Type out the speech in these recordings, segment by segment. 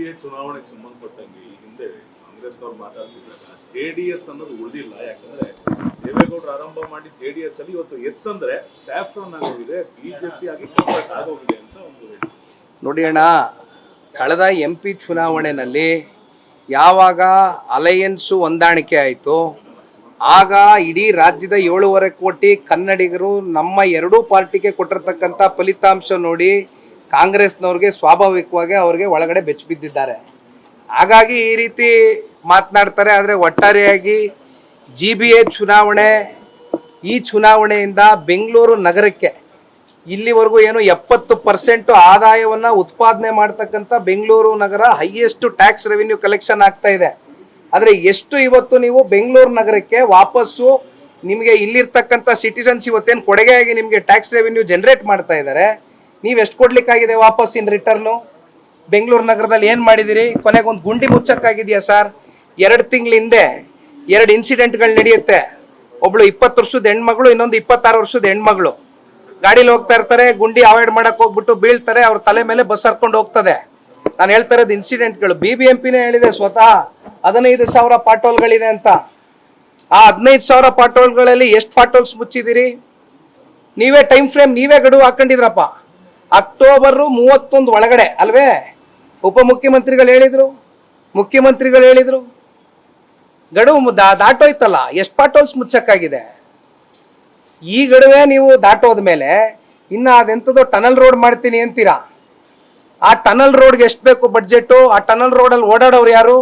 A ಚುನಾವಣೆಗೆ ಸಂಬಂಧಪಟ್ಟಂಗೆ ಈ ಹಿಂದೆ ಕಾಂಗ್ರೆಸ್ ಅವ್ರು ಮಾತಾಡ್ತಿದ್ದಾಗ ಜೆಡಿಎಸ್ ಅನ್ನೋದು ಉಳಿದಿಲ್ಲ. ಯಾಕಂದ್ರೆ ದೇವೇಗೌಡರು ಆರಂಭ ಮಾಡಿ ಜೆಡಿಎಸ್ ಅಲ್ಲಿ ಇವತ್ತು ಎಸ್ ಅಂದ್ರೆ ಸ್ಯಾಫ್ರನ್ ಆಗೋಗಿದೆ, ಬಿಜೆಪಿ ಆಗಿ ಕನ್ವರ್ಟ್ ಆಗೋಗಿದೆ ಅಂತ ಒಂದು ಹೇಳಿ. ನೋಡಿ ಅಣ್ಣ, ಕಳೆದ MP ಚುನಾವಣೆಯಲ್ಲಿ ಯಾವಾಗ ಅಲಯನ್ಸು ಹೊಂದಾಣಿಕೆ ಆಯಿತು ಆಗ ಇಡೀ ರಾಜ್ಯದ 7.5 ಕೋಟಿ ಕನ್ನಡಿಗರು ನಮ್ಮ ಎರಡೂ ಪಾರ್ಟಿಗೆ ಕೊಟ್ಟಿರ್ತಕ್ಕಂಥ ಫಲಿತಾಂಶ ನೋಡಿ ಕಾಂಗ್ರೆಸ್ನವ್ರಿಗೆ ಸ್ವಾಭಾವಿಕವಾಗಿ ಅವ್ರಿಗೆ ಒಳಗಡೆ ಬೆಚ್ಚಿಬಿದ್ದಿದ್ದಾರೆ. ಹಾಗಾಗಿ ಈ ರೀತಿ ಮಾತನಾಡ್ತಾರೆ. ಆದರೆ ಒಟ್ಟಾರೆಯಾಗಿ GBA ಚುನಾವಣೆ, ಈ ಚುನಾವಣೆಯಿಂದ ಬೆಂಗಳೂರು ನಗರಕ್ಕೆ ಇಲ್ಲಿವರೆಗೂ ಏನು 70% ಆದಾಯವನ್ನು ಉತ್ಪಾದನೆ ಮಾಡ್ತಕ್ಕಂಥ ಬೆಂಗಳೂರು ನಗರ ಹೈಯೆಸ್ಟ್ ಟ್ಯಾಕ್ಸ್ ರೆವಿನ್ಯೂ ಕಲೆಕ್ಷನ್ ಆಗ್ತಾ ಇದೆ. ಆದರೆ ಎಷ್ಟು ಇವತ್ತು ನೀವು ಬೆಂಗಳೂರು ನಗರಕ್ಕೆ ವಾಪಸ್ಸು ನಿಮಗೆ ಇಲ್ಲಿರ್ತಕ್ಕಂಥ ಸಿಟಿಸನ್ಸ್ ಇವತ್ತೇನು ಕೊಡುಗೆಯಾಗಿ ನಿಮಗೆ ಟ್ಯಾಕ್ಸ್ ರೆವಿನ್ಯೂ ಜನರೇಟ್ ಮಾಡ್ತಾ ಇದ್ದಾರೆ, ನೀವು ಎಷ್ಟು ಕೊಡ್ಲಿಕ್ಕಾಗಿದೆ ವಾಪಸ್ ಇನ್ ರಿಟರ್ನು? ಬೆಂಗಳೂರು ನಗರದಲ್ಲಿ ಏನು ಮಾಡಿದಿರಿ? ಕೊನೆಗೆ ಒಂದು ಗುಂಡಿ ಮುಚ್ಚಕ್ಕಾಗಿದೆಯಾ ಸರ್? 2 ತಿಂಗಳ ಹಿಂದೆ 2 ಇನ್ಸಿಡೆಂಟ್ಗಳು ನಡೆಯುತ್ತೆ. ಒಬ್ಳು 20 ವರ್ಷದ ಹೆಣ್ಮಗಳು, ಇನ್ನೊಂದು 26 ವರ್ಷದ ಹೆಣ್ಮಗಳು ಗಾಡೀಲಿ ಹೋಗ್ತಾ ಇರ್ತಾರೆ, ಗುಂಡಿ ಅವಾಯ್ಡ್ ಮಾಡಕ್ ಹೋಗ್ಬಿಟ್ಟು ಬೀಳ್ತಾರೆ, ಅವ್ರ ತಲೆ ಮೇಲೆ ಬಸ್ ಹರ್ಕೊಂಡು ಹೋಗ್ತದೆ. ನಾನು ಹೇಳ್ತಾ ಇರೋದು ಇನ್ಸಿಡೆಂಟ್ಗಳು. BBMPನೇ ಹೇಳಿದೆ ಸ್ವತಃ 15,000 ಪಾಟೋಲ್ಗಳಿದೆ ಅಂತ. ಆ 15,000 ಪಾಟೋಲ್ಗಳಲ್ಲಿ ಎಷ್ಟು ಪಾಟೋಲ್ಸ್ ಮುಚ್ಚಿದಿರಿ? ನೀವೇ ಟೈಮ್ ಫ್ರೇಮ್ ನೀವೇ ಗಡುವು ಹಾಕೊಂಡಿದ್ರಪ್ಪ. ಅಕ್ಟೋಬರ್ 31 ಒಳಗಡೆ ಅಲ್ವೇ ಉಪಮುಖ್ಯಮಂತ್ರಿಗಳು ಹೇಳಿದ್ರು, ಮುಖ್ಯಮಂತ್ರಿಗಳು ಹೇಳಿದ್ರು. ಗಡುವು ದಾಟೋಯ್ತಲ್ಲ, ಎಷ್ಟು ಪಾಟೋಲ್ಸ್ ಮುಚ್ಚಕ್ಕಾಗಿದೆ? ಈ ಗಡುವೆ ನೀವು ದಾಟೋದ ಮೇಲೆ ಇನ್ನು ಅದೆಂಥದ್ದು ಟನಲ್ ರೋಡ್ ಮಾಡ್ತೀನಿ ಅಂತೀರಾ. ಆ ಟನಲ್ ರೋಡ್ಗೆ ಎಷ್ಟು ಬೇಕು ಬಡ್ಜೆಟು? ಆ ಟನಲ್ ರೋಡಲ್ಲಿ ಓಡಾಡೋರು ಯಾರು?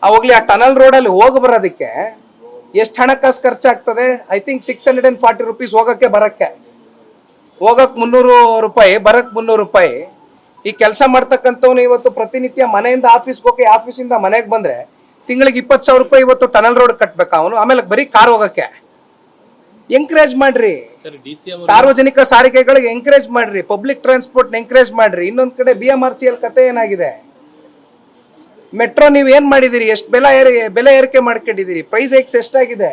ಅವಾಗಲಿ ಆ ಟನಲ್ ರೋಡಲ್ಲಿ ಹೋಗಿ ಬರೋದಕ್ಕೆ ಎಷ್ಟು ಹಣಕಾಸು ಖರ್ಚಾಗ್ತದೆ? ಐ ಥಿಂಕ್ 640 ರೂಪೀಸ್ ಹೋಗಕ್ಕೆ ಬರಕ್ಕೆ. ಹೋಗಕ್ಕೆ 300 ರೂಪಾಯಿ, ಬರಕ್ಕೆ 300 ರೂಪಾಯಿ. ಈ ಕೆಲಸ ಮಾಡ್ತಕ್ಕಂಥವ್ನು ಇವತ್ತು ಪ್ರತಿನಿತ್ಯ ಮನೆಯಿಂದ ಆಫೀಸ್ಗೆ ಹೋಗಿ ಆಫೀಸಿಂದ ಮನೆಗೆ ಬಂದರೆ ತಿಂಗಳಿಗೆ 20,000 ರೂಪಾಯಿ ಇವತ್ತು ಟನಲ್ ರೋಡ್ ಕಟ್ಬೇಕಾ ಅವನು? ಆಮೇಲೆ ಬರೀ ಕಾರ್ ಹೋಗಕ್ಕೆ ಎಂಕರೇಜ್ ಮಾಡ್ರಿ. ಸಾರ್ವಜನಿಕ ಸಾರಿಗೆಗಳಿಗೆ ಎಂಕರೇಜ್ ಮಾಡ್ರಿ, ಪಬ್ಲಿಕ್ ಟ್ರಾನ್ಸ್ಪೋರ್ಟ್ ಎಂಕರೇಜ್ ಮಾಡ್ರಿ. ಇನ್ನೊಂದ್ ಕಡೆ BMRCL ಕತೆ ಏನಾಗಿದೆ? ಮೆಟ್ರೋ ನೀವು ಏನ್ ಮಾಡಿದಿರಿ? ಎಷ್ಟು ಬೆಲೆ ಏರಿಕೆ ಮಾಡ್ಕೊಂಡಿದ್ದೀರಿ? ಪ್ರೈಸ್ ಹೈಕ್ಸ್ ಎಷ್ಟಾಗಿದೆ?